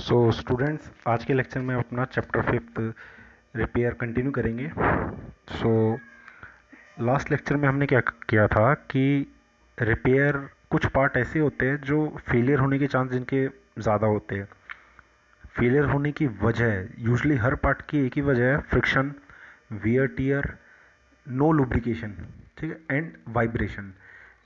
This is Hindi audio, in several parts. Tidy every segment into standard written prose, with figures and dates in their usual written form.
सो स्टूडेंट्स, आज के लेक्चर में अपना चैप्टर 5 रिपेयर कंटिन्यू करेंगे। सो लास्ट लेक्चर में हमने क्या किया था कि रिपेयर कुछ पार्ट ऐसे होते हैं जो फेलियर होने के चांस जिनके ज़्यादा होते हैं। फेलियर होने की वजह यूजली हर पार्ट की एक ही वजह है, friction, wear tear, no lubrication, ठीक है, एंड वाइब्रेशन।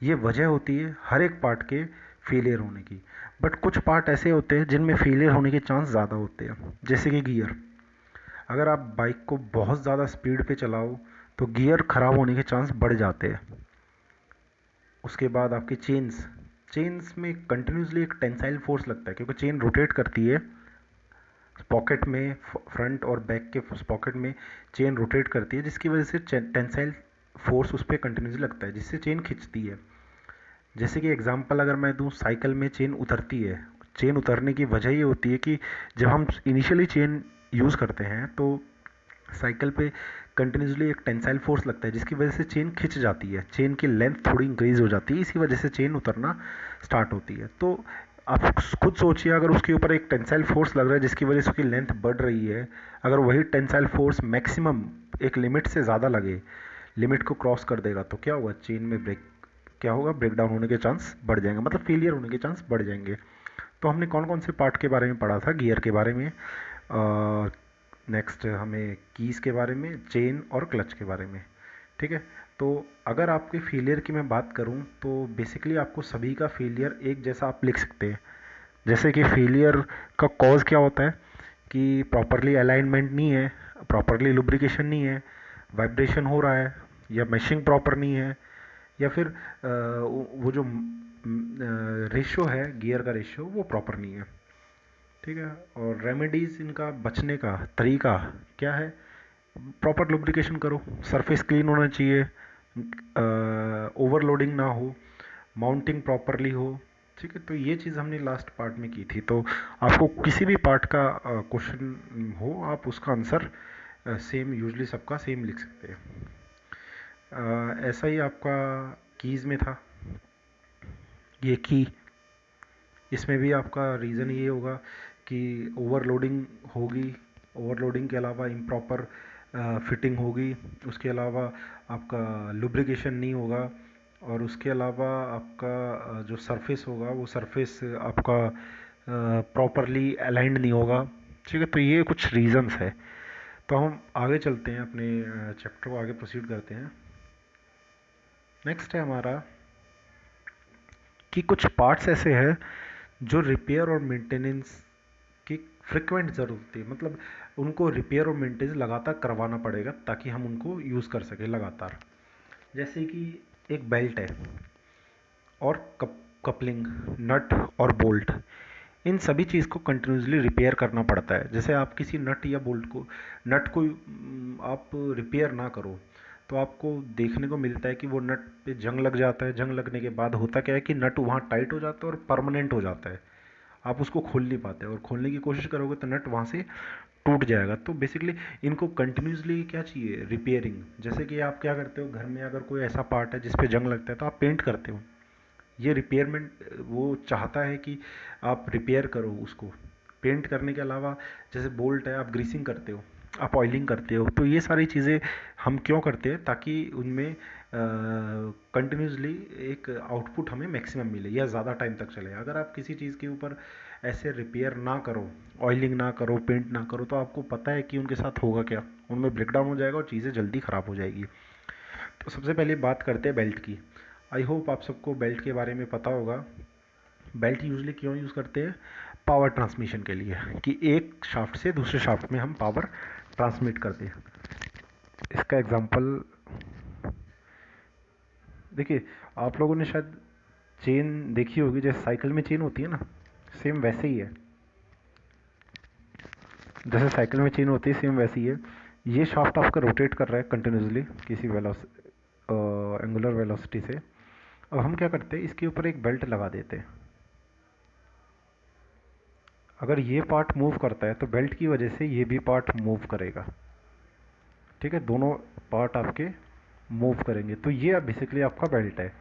ये वजह होती है हर एक पार्ट के फेलियर होने की। बट कुछ पार्ट ऐसे होते हैं जिनमें फेलियर होने के चांस ज़्यादा होते हैं, जैसे कि गियर। अगर आप बाइक को बहुत ज़्यादा स्पीड पे चलाओ तो गियर ख़राब होने के चांस बढ़ जाते हैं। उसके बाद आपकी चेन्स चेन्स में कंटिन्यूसली एक टेंसाइल फोर्स लगता है, क्योंकि चेन रोटेट करती है पॉकेट में, फ्रंट और बैक के पॉकेट में चेन रोटेट करती है, जिसकी वजह से टेंसाइल फोर्स उस पर कंटिन्यूसली लगता है, जिससे चेन खिंचती है। जैसे कि एग्जांपल अगर मैं दूं, साइकिल में चेन उतरती है। चेन उतरने की वजह ये होती है कि जब हम इनिशियली चेन यूज़ करते हैं तो साइकिल पे कंटिन्यूसली एक टेंसाइल फोर्स लगता है, जिसकी वजह से चेन खिंच जाती है, चेन की लेंथ थोड़ी इंक्रीज हो जाती है, इसी वजह से चेन उतरना स्टार्ट होती है। तो आप खुद सोचिए, अगर उसके ऊपर एक टेंसाइल फोर्स लग रहा है जिसकी वजह से उसकी लेंथ बढ़ रही है, अगर वही टेंसाइल फोर्स मैक्सिमम एक लिमिट से ज़्यादा लगे, लिमिट को क्रॉस कर देगा, तो क्या होगा, चेन में ब्रेक क्या होगा, ब्रेक डाउन होने के चांस बढ़ जाएंगे, मतलब फेलियर होने के चांस बढ़ जाएंगे। तो हमने कौन कौन से पार्ट के बारे में पढ़ा था, गियर के बारे में, नेक्स्ट हमें कीज़ के बारे में, चेन और क्लच के बारे में, ठीक है। तो अगर आपके फेलियर की मैं बात करूं तो बेसिकली आपको सभी का फेलियर एक जैसा आप लिख सकते हैं। जैसे कि फेलियर का कॉज क्या होता है कि प्रॉपरली अलाइनमेंट नहीं है, प्रॉपरली लुब्रिकेशन नहीं है, वाइब्रेशन हो रहा है, या मैशिंग प्रॉपर नहीं है, या फिर वो जो रेशो है, गियर का रेशो वो प्रॉपर नहीं है, ठीक है। और रेमेडीज इनका बचने का तरीका क्या है, प्रॉपर लुब्रिकेशन करो, सरफेस क्लीन होना चाहिए, ओवरलोडिंग ना हो, माउंटिंग प्रॉपरली हो, ठीक है। तो ये चीज़ हमने लास्ट पार्ट में की थी। तो आपको किसी भी पार्ट का क्वेश्चन हो, आप उसका आंसर सेम, यूजली सबका सेम लिख सकते हैं। ऐसा ही आपका कीज़ में था, ये की, इसमें भी आपका रीज़न ये होगा कि ओवरलोडिंग होगी, ओवरलोडिंग के अलावा इम्प्रॉपर फिटिंग होगी, उसके अलावा आपका लुब्रिकेशन नहीं होगा, और उसके अलावा आपका जो सरफेस होगा वो सरफेस आपका प्रॉपरली अलाइंड नहीं होगा, ठीक है। तो ये कुछ रीज़न्स है। तो हम आगे चलते हैं, अपने चैप्टर को आगे प्रोसीड करते हैं। नेक्स्ट है हमारा कि कुछ पार्ट्स ऐसे हैं जो रिपेयर और मेंटेनेंस की फ्रिक्वेंट ज़रूरत होती है, मतलब उनको रिपेयर और मेंटेनेंस लगातार करवाना पड़ेगा ताकि हम उनको यूज़ कर सकें लगातार। जैसे कि एक बेल्ट है, और कपलिंग, नट और बोल्ट, इन सभी चीज़ को कंटिन्यूसली रिपेयर करना पड़ता है। जैसे आप किसी नट या बोल्ट को, नट को आप रिपेयर ना करो तो आपको देखने को मिलता है कि वो नट पे जंग लग जाता है, जंग लगने के बाद होता क्या है कि नट वहाँ टाइट हो जाता है और परमानेंट हो जाता है, आप उसको खोल नहीं पाते, और खोलने की कोशिश करोगे तो नट वहाँ से टूट जाएगा। तो बेसिकली इनको कंटिन्यूसली क्या चाहिए, रिपेयरिंग। जैसे कि आप क्या करते हो, घर में अगर कोई ऐसा पार्ट है जिस पे जंग लगता है तो आप पेंट करते हो, ये रिपेयरमेंट वो चाहता है कि आप रिपेयर करो उसको। पेंट करने के अलावा जैसे बोल्ट है, आप ग्रीसिंग करते हो, आप ऑयलिंग करते हो, तो ये सारी चीज़ें हम क्यों करते हैं, ताकि उनमें कंटिन्यूसली एक आउटपुट हमें मैक्सिमम मिले या ज़्यादा टाइम तक चले। अगर आप किसी चीज़ के ऊपर ऐसे रिपेयर ना करो, ऑयलिंग ना करो, पेंट ना करो, तो आपको पता है कि उनके साथ होगा क्या, उनमें ब्रेकडाउन हो जाएगा और चीज़ें जल्दी ख़राब हो जाएगी। तो सबसे पहले बात करते हैं बेल्ट की। आई होप आप सबको बेल्ट के बारे में पता होगा। बेल्ट यूजली क्यों यूज़ करते हैं, पावर ट्रांसमिशन के लिए, कि एक शाफ्ट से दूसरे शाफ्ट में हम पावर ट्रांसमिट करते हैं। इसका एग्जांपल देखिए, आप लोगों ने शायद चेन देखी होगी, जैसे साइकिल में चेन होती है ना, सेम वैसे ही है। जैसे साइकिल में चेन होती है सेम वैसे ही है। ये शाफ्ट आपका रोटेट कर रहा है कंटिन्यूसली किसी एंगुलर वेलोसिटी से। अब हम क्या करते हैं, इसके ऊपर एक बेल्ट लगा देते हैं। अगर ये पार्ट मूव करता है तो बेल्ट की वजह से ये भी पार्ट मूव करेगा, ठीक है, दोनों पार्ट आपके मूव करेंगे। तो ये बेसिकली आपका बेल्ट है।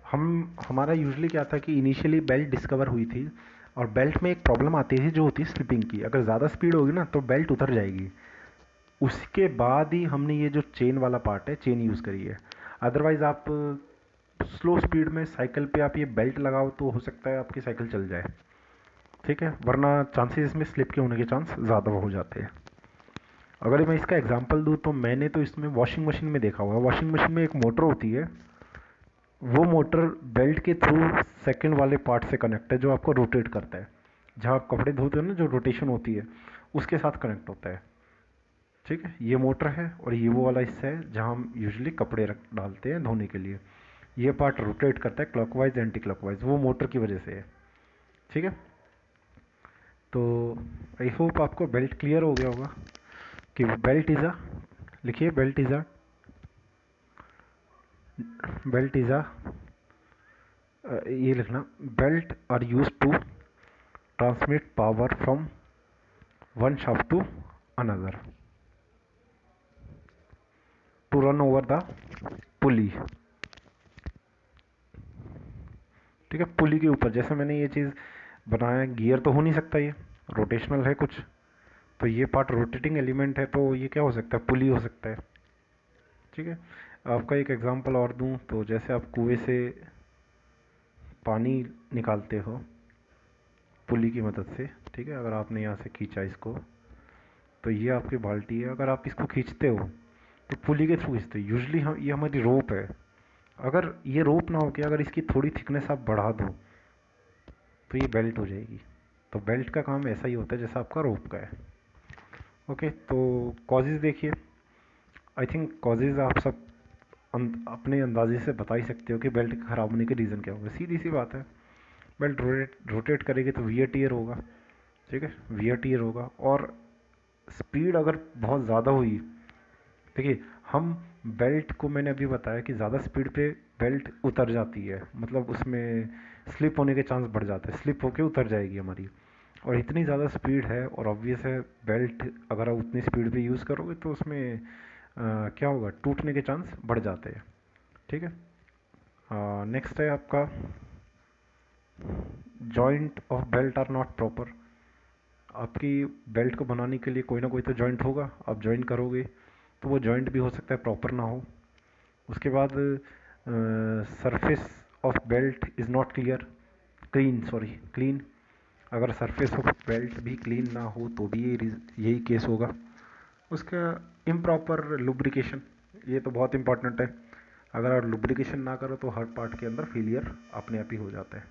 हमारा यूजली क्या था कि इनिशियली बेल्ट डिस्कवर हुई थी और बेल्ट में एक प्रॉब्लम आती है जो होती है स्लिपिंग की, अगर ज़्यादा स्पीड होगी ना तो बेल्ट उतर जाएगी। उसके बाद ही हमने ये जो चेन वाला पार्ट है चेन यूज़ करी है। अदरवाइज़ आप स्लो स्पीड में साइकिल पे आप ये बेल्ट लगाओ तो हो सकता है आपकी साइकिल चल जाए, ठीक है, वरना चांसेस इसमें स्लिप के होने के चांस ज़्यादा हो जाते हैं। अगर मैं इसका एग्जांपल दूँ तो मैंने तो इसमें वॉशिंग मशीन में देखा हुआ है। वॉशिंग मशीन में एक मोटर होती है, वो मोटर बेल्ट के थ्रू सेकंड वाले पार्ट से कनेक्ट है जो आपको रोटेट करता है। जहाँ आप कपड़े धोते हो ना, जो रोटेशन होती है उसके साथ कनेक्ट होता है, ठीक है। ये मोटर है और ये वो वाला हिस्सा है जहाँ हम यूजुअली कपड़े रख डालते हैं धोने के लिए। ये पार्ट रोटेट करता है क्लॉकवाइज एंटी क्लॉकवाइज, वो मोटर की वजह से है, ठीक है। तो आई होप आपको बेल्ट क्लियर हो गया होगा कि बेल्ट इज़ अ, लिखिए बेल्ट इज़ अ, ये लिखना, belt are use to transmit power from one shaft to another to run over the pulley, ठीक है। पुली के ऊपर जैसे मैंने ये चीज़ बनाया, गियर तो हो नहीं सकता, ये रोटेशनल है कुछ, तो ये पार्ट रोटेटिंग एलिमेंट है, तो ये क्या हो सकता है, पुली हो सकता है, ठीक है। आपका एक एग्जांपल और दूं तो जैसे आप कुएं से पानी निकालते हो पुली की मदद से, ठीक है। अगर आपने यहाँ से खींचा इसको तो ये आपकी बाल्टी है, अगर आप इसको खींचते हो तो पुली के थ्रू खींचते हो। यूजली हम, ये हमारी रोप है, अगर ये रोप ना हो के अगर इसकी थोड़ी थिकनेस आप बढ़ा दो तो ये बेल्ट हो जाएगी। तो बेल्ट का काम ऐसा ही होता है जैसा आपका रोप का है। ओके, तो कॉजेज़ देखिए। आई थिंक कॉजेज़ आप सब अपने अंदाजे से बता ही सकते हो कि बेल्ट के ख़राब होने के रीज़न क्या होगा। सीधी सी बात है, बेल्ट रोटेट करेगी तो वियर टीयर होगा, ठीक है, वियर टीयर होगा। और स्पीड अगर बहुत ज़्यादा हुई, देखिए हम बेल्ट को, मैंने अभी बताया कि ज़्यादा स्पीड पे बेल्ट उतर जाती है, मतलब उसमें स्लिप होने के चांस बढ़ जाते हैं, स्लिप होके उतर जाएगी हमारी। और इतनी ज़्यादा स्पीड है और ऑब्वियस है बेल्ट अगर आप उतनी स्पीड पे यूज़ करोगे तो उसमें क्या होगा, टूटने के चांस बढ़ जाते हैं, ठीक है। नेक्स्ट है आपका joint of belt are not proper. आपकी बेल्ट को बनाने के लिए कोई ना कोई तो जॉइंट होगा, आप जॉइंट करोगे तो वो जॉइंट भी हो सकता है प्रॉपर ना हो। उसके बाद surface of belt is not clear, clean, अगर सरफेस ऑफ बेल्ट भी क्लीन ना हो तो भी यही केस होगा। उसका इम्प्रॉपर लुब्रिकेशन, ये तो बहुत इंपॉर्टेंट है। अगर आप लुब्रिकेशन ना करो तो हर पार्ट के अंदर फेलियर अपने आप ही हो जाता है,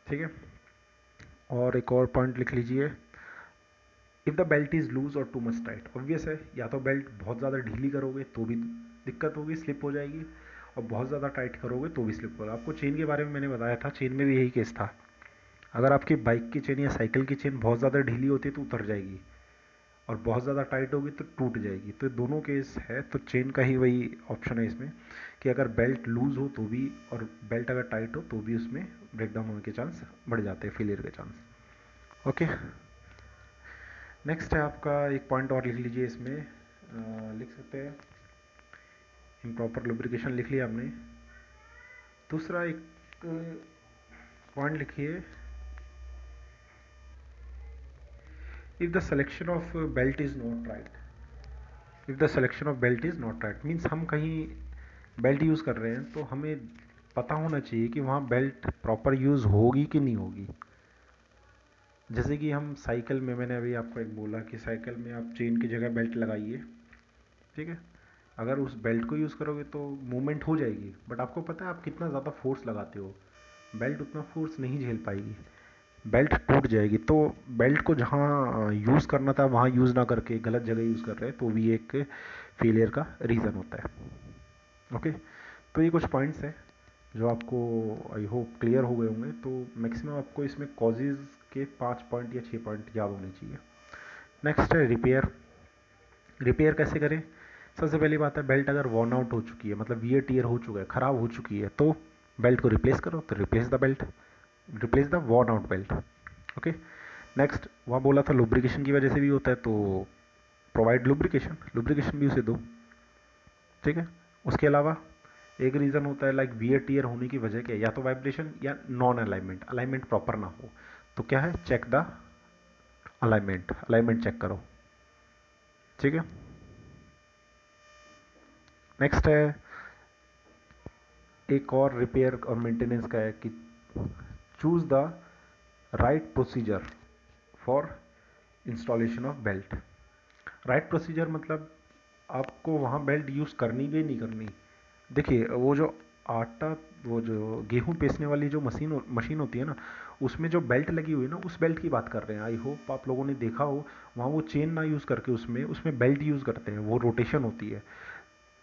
ठीक है। और एक और पॉइंट लिख लीजिए, if the belt is loose और टू मच टाइट। ऑब्वियस है, या तो बेल्ट बहुत ज़्यादा ढीली करोगे तो भी दिक्कत होगी, स्लिप हो जाएगी, और बहुत ज़्यादा टाइट करोगे तो भी स्लिप होगा। आपको चेन के बारे में मैंने बताया था, चेन में भी यही केस था। अगर आपकी बाइक की चेन या साइकिल की चेन बहुत ज़्यादा ढीली होती है तो उतर जाएगी, और बहुत ज़्यादा टाइट होगी तो टूट जाएगी। तो दोनों केस है, तो चेन का ही वही ऑप्शन है इसमें कि अगर बेल्ट लूज़ हो तो भी, और बेल्ट अगर टाइट हो तो भी उसमें ब्रेकडाउन होने के चांस बढ़ जाते हैं, फेलियर के चांस। ओके, नेक्स्ट है आपका, एक पॉइंट और लिख लीजिए इसमें, लिख सकते हैं इम्प्रॉपर लुब्रिकेशन, लिख लिया आपने। दूसरा एक पॉइंट लिखिए, if the selection of belt is not right. If the selection of belt is not right means हम कहीं बेल्ट यूज़ कर रहे हैं तो हमें पता होना चाहिए कि वहाँ बेल्ट प्रॉपर यूज़ होगी कि नहीं होगी। जैसे कि हम साइकिल में, मैंने अभी आपको एक बोला कि साइकिल में आप चेन की जगह बेल्ट लगाइए, ठीक है। अगर उस बेल्ट को यूज़ करोगे तो मूवमेंट हो जाएगी, बट आपको पता है आप कितना ज़्यादा फोर्स लगाते हो, बेल्ट उतना फोर्स नहीं झेल पाएगी, बेल्ट टूट जाएगी। तो बेल्ट को जहाँ यूज़ करना था वहाँ यूज़ ना करके गलत जगह यूज़ कर रहे हैं तो भी एक फेलियर का रीज़न होता है। ओके, तो ये कुछ पॉइंट्स हैं जो आपको आई होप क्लियर हो गए होंगे। तो मैक्सिमम आपको इसमें कॉजेज़ के 5 पॉइंट या 6 पॉइंट याद होने चाहिए। नेक्स्ट है रिपेयर। रिपेयर कैसे करें? सबसे पहली बात है, बेल्ट अगर वॉर्न आउट हो चुकी है, मतलब वियर टीयर हो चुका है, ख़राब हो चुकी है, तो बेल्ट को रिप्लेस करो। तो replace the belt, replace the worn out belt. Okay, next वहाँ बोला था लुब्रिकेशन की वजह से भी होता है, तो प्रोवाइड लुब्रिकेशन, लुब्रिकेशन भी उसे दो, ठीक है। उसके अलावा एक रीज़न होता है लाइक वियर टीयर होने की वजह क्या है, या तो वाइब्रेशन या नॉन अलाइनमेंट, अलाइनमेंट प्रॉपर ना हो, तो क्या है, check the alignment, alignment check करो, ठीक है। नेक्स्ट है एक और रिपेयर और मेंटेनेंस का है कि choose the right procedure for installation of belt. Right procedure मतलब आपको वहाँ बेल्ट यूज़ करनी भी नहीं करनी। देखिए वो जो आटा, वो जो गेहूं पीसने वाली जो मशीन होती है ना, उसमें जो बेल्ट लगी हुई है ना, उस बेल्ट की बात कर रहे हैं। आई होप आप लोगों ने देखा हो, वहाँ वो चेन ना यूज़ करके उसमें उसमें बेल्ट यूज़ करते हैं, वो रोटेशन होती है।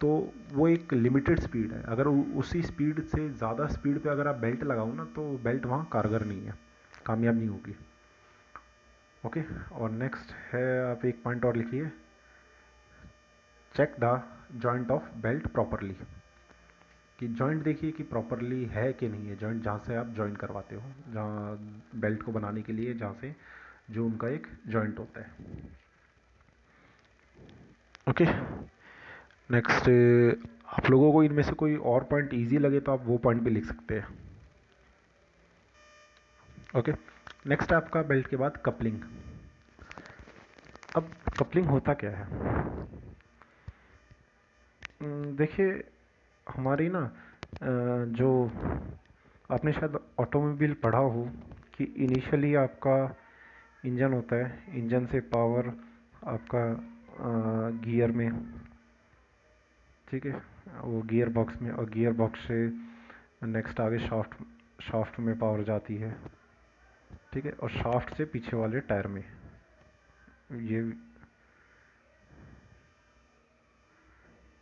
तो वो एक लिमिटेड स्पीड है, अगर उसी स्पीड से ज़्यादा स्पीड पे अगर आप बेल्ट लगाओ ना, तो बेल्ट वहाँ कारगर नहीं है, कामयाब नहीं होगी। ओके, और नेक्स्ट है, आप एक पॉइंट और लिखिए, check the joint of belt properly, कि जॉइंट देखिए कि प्रॉपरली है कि नहीं है जॉइंट, जहाँ से आप जॉइंट करवाते हो, जहाँ बेल्ट को बनाने के लिए, जहाँ से जो उनका एक जॉइंट होता है। ओके, नेक्स्ट, आप लोगों को इनमें से कोई और पॉइंट इजी लगे तो आप वो पॉइंट भी लिख सकते हैं। ओके, नेक्स्ट है आपका बेल्ट के बाद कपलिंग। अब कपलिंग होता क्या है, देखिए हमारी ना जो आपने शायद ऑटोमोबाइल पढ़ा हो कि इनिशियली आपका इंजन होता है, इंजन से पावर आपका गियर में, ठीक है, वो गियर बॉक्स में, और गियर बॉक्स से नेक्स्ट आगे शाफ्ट, शाफ्ट में पावर जाती है, ठीक है, और शाफ्ट से पीछे वाले टायर में। ये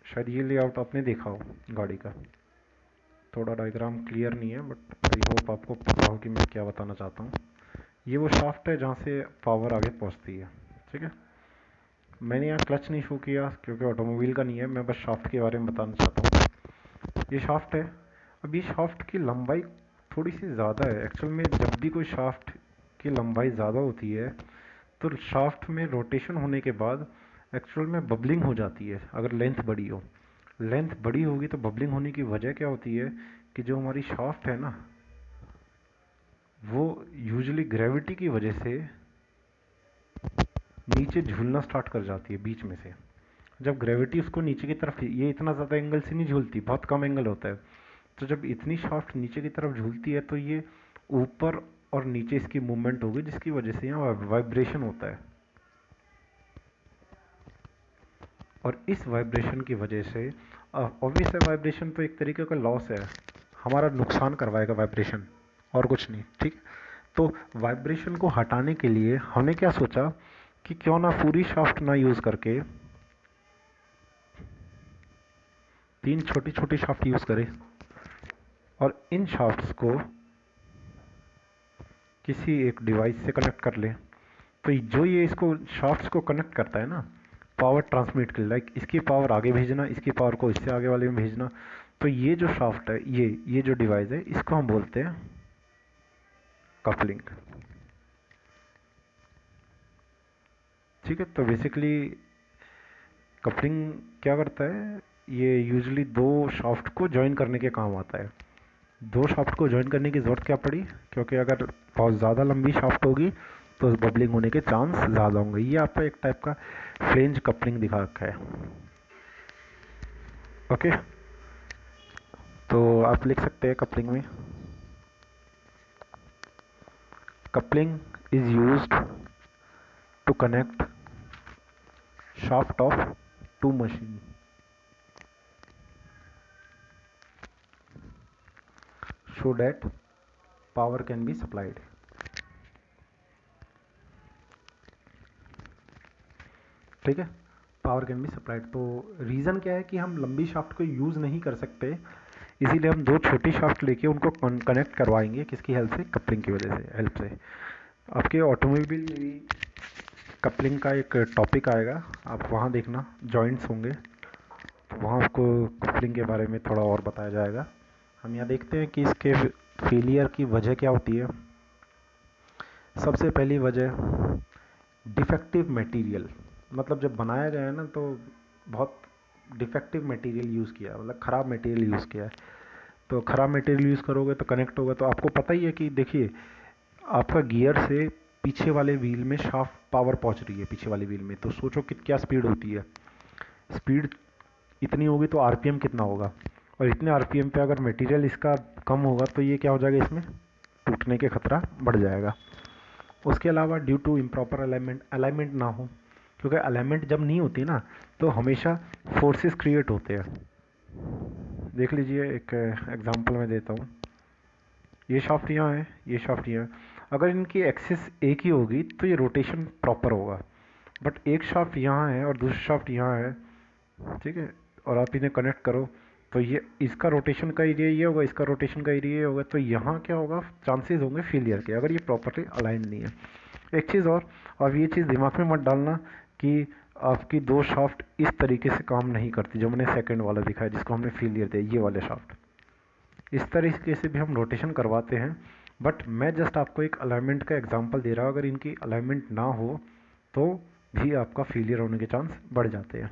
शायद ये लेआउट आपने देखा हो गाड़ी का, थोड़ा डायग्राम क्लियर नहीं है बट आई होप आपको पता हो कि मैं क्या बताना चाहता हूँ। ये वो शाफ्ट है जहाँ से पावर आगे पहुँचती है, ठीक है। मैंने यहाँ क्लच नहीं शो किया क्योंकि ऑटोमोबाइल का नहीं है, मैं बस शाफ्ट के बारे में बताना चाहता हूँ। ये शाफ्ट है। अब ये शाफ्ट की लंबाई थोड़ी सी ज़्यादा है एक्चुअल में। जब भी कोई शाफ्ट की लंबाई ज़्यादा होती है तो शाफ्ट में रोटेशन होने के बाद एक्चुअल में बबलिंग हो जाती है, अगर लेंथ बड़ी हो। लेंथ बड़ी होगी तो बबलिंग होने की वजह क्या होती है कि जो हमारी शाफ्ट है ना, वो यूजुअली ग्रेविटी की वजह से नीचे झूलना स्टार्ट कर जाती है बीच में से। जब ग्रेविटी उसको नीचे की तरफ, ये इतना ज़्यादा एंगल से नहीं झूलती, बहुत कम एंगल होता है, तो जब इतनी शाफ्ट नीचे की तरफ झूलती है तो ये ऊपर और नीचे इसकी मूवमेंट होगी, जिसकी वजह से यहाँ वाइब्रेशन होता है। और इस वाइब्रेशन की वजह से, ऑब्वियस है वाइब्रेशन तो एक तरीके का लॉस है, हमारा नुकसान करवाएगा वाइब्रेशन, और कुछ नहीं, ठीक। तो वाइब्रेशन को हटाने के लिए हमने क्या सोचा कि क्यों ना पूरी शाफ्ट ना यूज़ करके 3 छोटी छोटी शाफ्ट यूज़ करें, और इन शाफ्ट्स को किसी एक डिवाइस से कनेक्ट कर लें। तो जो ये इसको शाफ्ट्स को कनेक्ट करता है ना, पावर ट्रांसमिट के लिए, लाइक इसकी पावर आगे भेजना, इसकी पावर को इससे आगे वाले में भेजना, तो ये जो शाफ्ट है, ये जो डिवाइस है, इसको हम बोलते हैं कपलिंग, ठीक है। तो बेसिकली कपलिंग क्या करता है, ये यूजुअली दो शाफ्ट को ज्वाइन करने के काम आता है। दो शाफ्ट को ज्वाइन करने की ज़रूरत क्या पड़ी, क्योंकि अगर बहुत ज़्यादा लंबी शाफ्ट होगी तो बबलिंग होने के चांस ज़्यादा होंगे। ये आपका एक टाइप का फ्लेंज कपलिंग दिखा रखा है। ओके, तो आप लिख सकते हैं कपलिंग में, coupling is used to connect shaft of to machine so that power can be supplied, ठीक है। पावर कैन बी सप्लाइड, तो रीज़न क्या है कि हम लंबी शाफ्ट को यूज़ नहीं कर सकते, इसीलिए हम दो छोटी शाफ्ट लेके उनको कनेक्ट करवाएंगे, किसकी हेल्प से, कपलिंग की वजह से, हेल्प से। आपके ऑटोमोबाइल में भी कपलिंग का एक टॉपिक आएगा, आप वहाँ देखना, जॉइंट्स होंगे, तो वहाँ आपको कपलिंग के बारे में थोड़ा और बताया जाएगा। हम यहाँ देखते हैं कि इसके फेलियर की वजह क्या होती है। सबसे पहली वजह डिफेक्टिव मटेरियल, मतलब जब बनाया गया है ना तो बहुत डिफेक्टिव मटेरियल यूज़ किया, मतलब ख़राब मटेरियल यूज़ किया है। तो ख़राब मटेरियल यूज़ करोगे तो कनेक्ट होगा, तो आपको पता ही है कि देखिए आपका गियर से पीछे वाले व्हील में शाफ्ट पावर पहुंच रही है पीछे वाले व्हील में, तो सोचो कि क्या स्पीड होती है। स्पीड इतनी होगी तो आरपीएम कितना होगा, और इतने आरपीएम पे अगर मटेरियल इसका कम होगा तो ये क्या हो जाएगा, इसमें टूटने के खतरा बढ़ जाएगा। उसके अलावा due to improper alignment, alignment ना हो, क्योंकि अलाइनमेंट जब नहीं होती ना तो हमेशा फोर्सेस क्रिएट होते हैं। देख लीजिए, एक एग्जांपल मैं देता हूँ। ये शाफ्ट यहाँ है, ये शाफ्ट यहाँ। अगर इनकी एक्सिस एक ही होगी तो ये रोटेशन प्रॉपर होगा, बट एक शाफ्ट यहाँ है और दूसरा शाफ्ट यहाँ है, ठीक है, और आप इन्हें कनेक्ट करो तो ये इसका रोटेशन का एरिया ये होगा, इसका रोटेशन का एरिया ये होगा, तो यहाँ क्या होगा, चांसेस होंगे फेलियर के, अगर ये प्रॉपरली अलाइन नहीं है। एक चीज़ और, अब ये चीज़ दिमाग में मत डालना कि आपकी दो शाफ्ट इस तरीके से काम नहीं करती, जो मैंने सेकंड वाला दिखाया जिसको हमने फेलियर दिया, ये वाले शाफ्ट इस तरीके से भी हम रोटेशन करवाते हैं। बट मैं जस्ट आपको एक अलाइनमेंट का एग्जांपल दे रहा हूँ, अगर इनकी अलाइनमेंट ना हो तो भी आपका फेलियर होने के चांस बढ़ जाते हैं।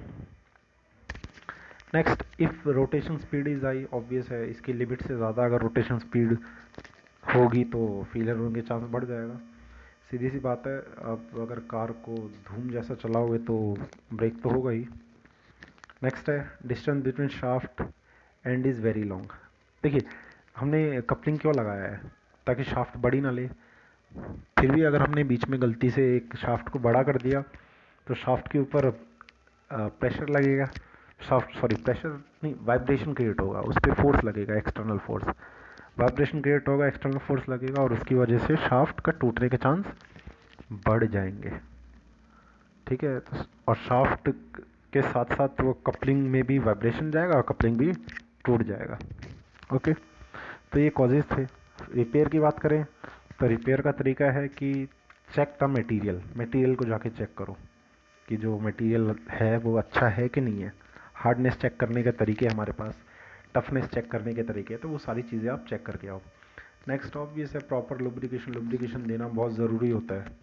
Next, if rotation speed is high, obvious है इसकी लिमिट से ज़्यादा अगर रोटेशन स्पीड होगी तो फेलियर होने के चांस बढ़ जाएगा। सीधी सी बात है, आप अगर कार को धूम जैसा चलाओगे तो ब्रेक तो होगा ही। नेक्स्ट है, distance between shaft and is very long. देखिए, हमने कपलिंग क्यों लगाया है, ताकि शाफ्ट बड़ी ना ले। फिर भी अगर हमने बीच में गलती से एक शाफ्ट को बड़ा कर दिया तो शाफ्ट के ऊपर प्रेशर लगेगा, शाफ्ट सॉरी प्रेशर नहीं, वाइब्रेशन क्रिएट होगा, उस पर फोर्स लगेगा, एक्सटर्नल फोर्स, वाइब्रेशन क्रिएट होगा, एक्सटर्नल फोर्स लगेगा, और उसकी वजह से शाफ्ट का टूटने के चांस बढ़ जाएंगे। ठीक है, और शाफ्ट के साथ साथ वो कपलिंग में भी वाइब्रेशन जाएगा और कपलिंग भी टूट जाएगा। ओके, तो ये कॉजेज थे। रिपेयर की बात करें तो रिपेयर का तरीका है कि चेक द मटेरियल, मटेरियल को जाके चेक करो कि जो मटेरियल है वो अच्छा है कि नहीं है। हार्डनेस चेक करने के तरीके हमारे पास, टफनेस चेक करने के तरीके, तो वो सारी चीज़ें आप चेक करके आओ। नेक्स्ट ऑब्वियस है प्रॉपर लुब्रिकेशन, लुब्रिकेशन देना बहुत ज़रूरी होता है।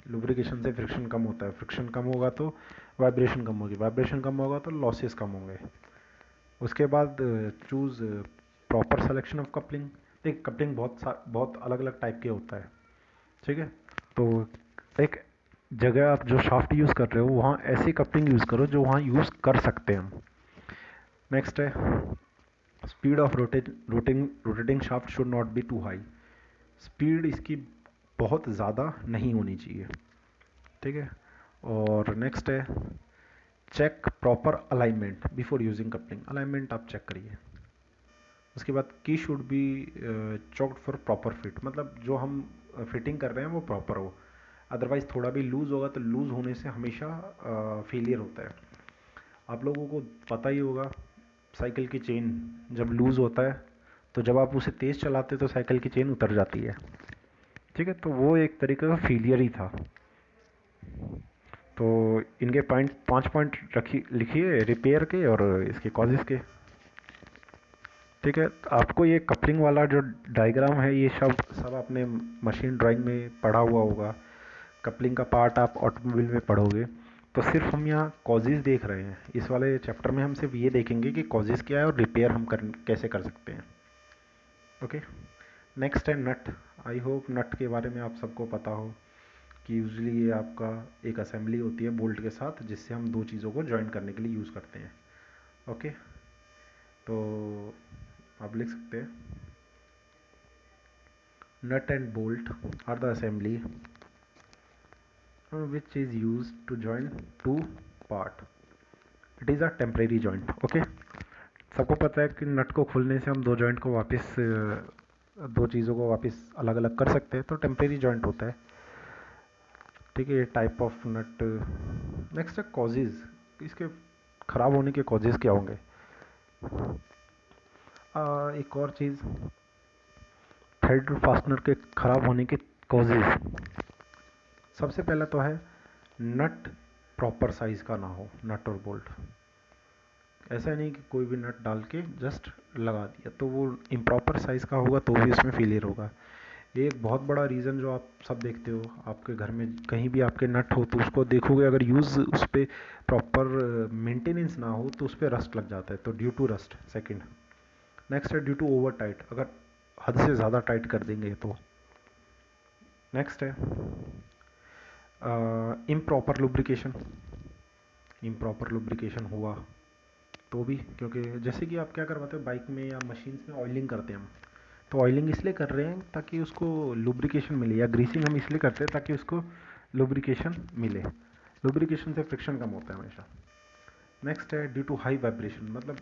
लुब्रिकेशन से फ्रिक्शन कम होता है, फ्रिक्शन कम होगा तो वाइब्रेशन कम होगी, वाइब्रेशन कम होगा तो लॉसेस कम होंगे। उसके बाद choose proper selection of coupling. देख, कपलिंग बहुत अलग अलग टाइप के होता है, ठीक है, तो एक जगह आप जो शाफ्ट यूज़ कर रहे हो वहाँ ऐसी कपलिंग यूज़ करो जो वहाँ यूज़ कर सकते हैं हम। नेक्स्ट है, speed of rotating shaft should not be too high. Speed इसकी बहुत ज़्यादा नहीं होनी चाहिए, ठीक है। और नेक्स्ट है, check proper alignment before using coupling, alignment आप चेक करिए। उसके बाद key should be chocked for proper fit, मतलब जो हम फिटिंग कर रहे हैं वो प्रॉपर हो, अदरवाइज़ थोड़ा भी लूज़ होगा तो लूज़ होने से हमेशा फेलियर होता है। आप लोगों को पता ही होगा, साइकिल की चेन जब लूज़ होता है तो जब आप उसे तेज़ चलाते तो साइकिल की चेन उतर जाती है, ठीक है, तो वो एक तरीके का फेलियर ही था। तो इनके पॉइंट 5 पॉइंट रखी लिखिए रिपेयर के और इसके कॉजेज़ के, ठीक है। आपको ये कपलिंग वाला जो डायग्राम है ये सब आपने मशीन ड्राइंग में पढ़ा हुआ होगा। कपलिंग का पार्ट आप ऑटोमोबाइल में पढ़ोगे। तो सिर्फ हम यहाँ कॉजेज़ देख रहे हैं, इस वाले चैप्टर में हम सिर्फ ये देखेंगे कि कॉजेज़ क्या है और रिपेयर हम कैसे कर सकते हैं। ओके, नेक्स्ट है नट। आई होप नट के बारे में आप सबको पता हो कि यूजली ये आपका एक असेंबली होती है बोल्ट के साथ, जिससे हम दो चीज़ों को ज्वाइन करने के लिए यूज़ करते हैं। ओके, तो आप लिख सकते हैं, nut and bolt are the assembly which is used to join two part. It is a temporary joint. Okay, सबको पता है कि नट को खोलने से हम दो जॉइंट को वापस दो चीज़ों को वापस अलग अलग कर सकते हैं, तो टेम्परेरी जॉइंट होता है, ठीक है, ये टाइप ऑफ नट। नेक्स्ट है कॉजेज़, इसके ख़राब होने के कॉजेज़ क्या होंगे। एक और चीज़, थ्रेड फास्टनर के ख़राब होने के कॉजेज़, सबसे पहला तो है नट प्रॉपर साइज़ का ना हो, नट और बोल्ट। ऐसा नहीं कि कोई भी नट डाल के जस्ट लगा दिया, तो वो इम्प्रॉपर साइज़ का होगा तो भी उसमें फेलियर होगा। ये एक बहुत बड़ा रीज़न जो आप सब देखते हो, आपके घर में कहीं भी आपके नट हो तो उसको देखोगे, अगर यूज़ उस पर प्रॉपर मेंटेनेंस ना हो तो उस पर रस्ट लग जाता है, तो due to rust. Second, next है ड्यू टू ओवर टाइट, अगर हद से ज़्यादा टाइट कर देंगे तो नेक्स्ट है इम्प्रॉपर लुब्रिकेशन। इम्प्रॉपर लुब्रिकेशन हुआ तो भी, क्योंकि जैसे कि आप क्या करवाते हो बाइक में या मशीन्स में, ऑयलिंग करते हैं हम, तो ऑयलिंग इसलिए कर रहे हैं ताकि उसको लुब्रिकेशन मिले, या ग्रीसिंग हम इसलिए करते हैं ताकि उसको लुब्रिकेशन मिले। लुब्रिकेशन से फ्रिक्शन कम होता है हमेशा। नेक्स्ट है ड्यू टू हाई वाइब्रेशन, मतलब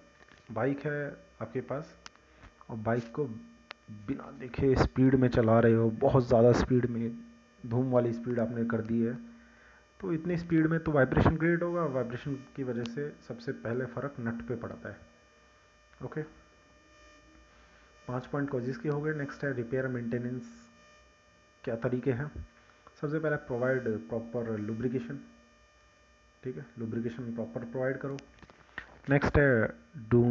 बाइक है आपके पास और बाइक को बिना देखे स्पीड में चला रहे हो, बहुत ज़्यादा स्पीड में, धूम वाली स्पीड आपने कर दी है, तो इतनी स्पीड में तो वाइब्रेशन क्रिएट होगा। वाइब्रेशन की वजह से सबसे पहले फ़र्क नट पे पड़ता है। ओके, 5 पॉइंट कॉजेज़ के हो गए। नेक्स्ट है रिपेयर मेंटेनेंस, क्या तरीके हैं। सबसे पहले प्रोवाइड प्रॉपर लुब्रिकेशन, ठीक है, लुब्रिकेशन प्रॉपर प्रोवाइड करो। नेक्स्ट है do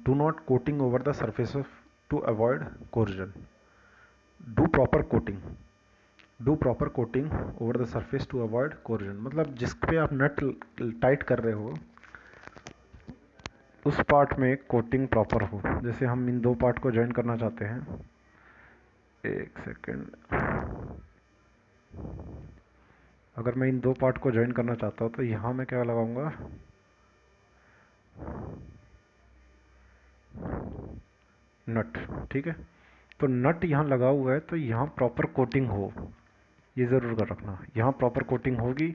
do not coating over the surface of to avoid corrosion. Do proper coating, do proper coating over the surface to avoid corrosion, मतलब जिस पे आप नट टाइट कर रहे हो उस पार्ट में कोटिंग प्रॉपर हो। जैसे हम इन दो पार्ट को ज्वाइन करना चाहते हैं, एक सेकेंड, अगर मैं इन दो पार्ट को ज्वाइन करना चाहता हूँ तो यहाँ मैं क्या लगाऊंगा, नट, ठीक है। तो नट यहाँ लगा हुआ है तो यहाँ प्रॉपर कोटिंग हो, ये ज़रूर कर रखना। यहाँ प्रॉपर कोटिंग होगी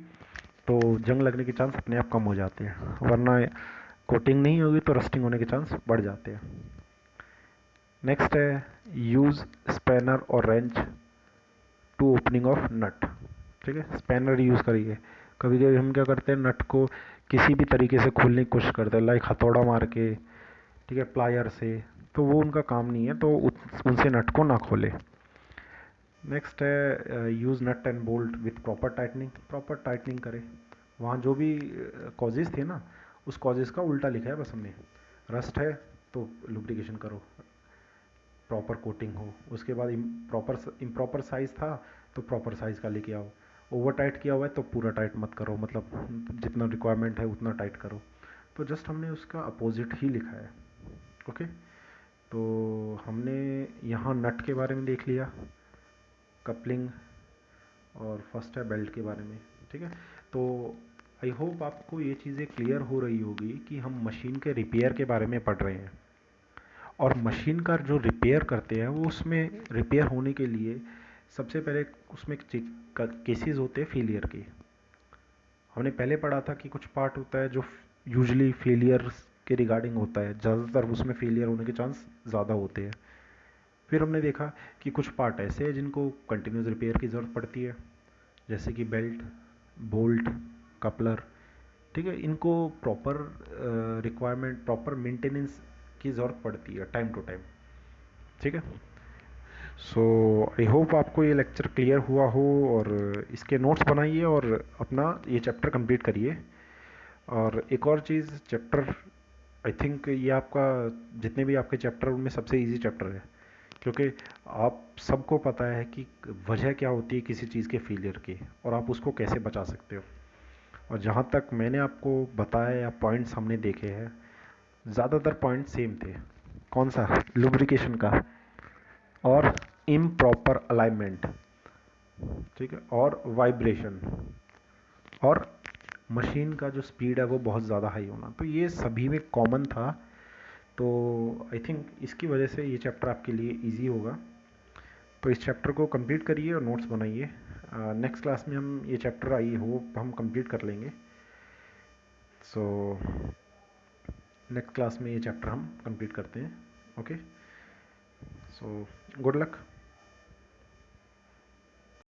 तो जंग लगने के चांस अपने आप कम हो जाते हैं, वरना कोटिंग नहीं होगी तो रस्टिंग होने के चांस बढ़ जाते हैं। नेक्स्ट है यूज़ स्पैनर और रेंच टू ओपनिंग ऑफ नट, ठीक है। स्पैनर यूज़ करिए। कभी कभी हम क्या करते हैं, नट को किसी भी तरीके से खोलने की कोशिश करते हैं, लाइक हथौड़ा मार के, ठीक है, प्लायर से, तो वो उनका काम नहीं है, तो उनसे नट को ना खोले। नेक्स्ट है use nut and bolt with proper tightening, proper tightening करें। वहाँ जो भी कॉजेज़ थे ना, उस कॉजेज़ का उल्टा लिखा है बस हमने। रस्ट है तो लुब्रिकेशन करो, प्रॉपर कोटिंग हो। उसके बाद इम्प्रॉपर साइज़ था तो प्रॉपर साइज़ का लेके आओ। ओवर टाइट किया हुआ है तो पूरा टाइट मत करो, मतलब जितना रिक्वायरमेंट है उतना टाइट करो। तो जस्ट हमने उसका अपोजिट ही लिखा है। ओके, तो हमने यहाँ नट के बारे में देख लिया, कपलिंग, और फर्स्ट है बेल्ट के बारे में, ठीक है। तो आई होप आपको ये चीज़ें क्लियर हो रही होगी कि हम मशीन के रिपेयर के बारे में पढ़ रहे हैं, और मशीन का जो रिपेयर करते हैं वो उसमें रिपेयर होने के लिए सबसे पहले उसमें केसेस होते हैं फेलियर के। हमने पहले पढ़ा था कि कुछ पार्ट होता है जो यूजली फेलियर के रिगार्डिंग होता है, ज़्यादातर उसमें फेलियर होने के चांस ज़्यादा होते हैं। फिर हमने देखा कि कुछ पार्ट ऐसे हैं जिनको कंटिन्यूस रिपेयर की ज़रूरत पड़ती है, जैसे कि बेल्ट, बोल्ट, कपलर, ठीक है। इनको प्रॉपर रिक्वायरमेंट, प्रॉपर मेंटेनेंस की ज़रूरत पड़ती है टाइम टू टाइम, ठीक है। सो आई होप आपको ये लेक्चर क्लियर हुआ हो, और इसके नोट्स बनाइए और अपना ये चैप्टर कंप्लीट करिए। और एक और चीज़, चैप्टर आई थिंक ये आपका, जितने भी आपके चैप्टर उनमें सबसे इजी चैप्टर है, क्योंकि आप सबको पता है कि वजह क्या होती है किसी चीज़ के फेलियर की, और आप उसको कैसे बचा सकते हो। और जहाँ तक मैंने आपको बताया या पॉइंट्स हमने देखे हैं, ज़्यादातर पॉइंट सेम थे। कौन सा? लुब्रिकेशन का, और इम्प्रॉपर अलाइनमेंट, ठीक है, और वाइब्रेशन, और मशीन का जो स्पीड है वो बहुत ज़्यादा हाई होना, तो ये सभी में कॉमन था। तो आई थिंक इसकी वजह से ये चैप्टर आपके लिए इजी होगा। तो इस चैप्टर को कंप्लीट करिए और नोट्स बनाइए। नेक्स्ट क्लास में हम ये चैप्टर आई होप हम कंप्लीट कर लेंगे। सो नेक्स्ट क्लास में ये चैप्टर हम कंप्लीट करते हैं। Okay, so good luck.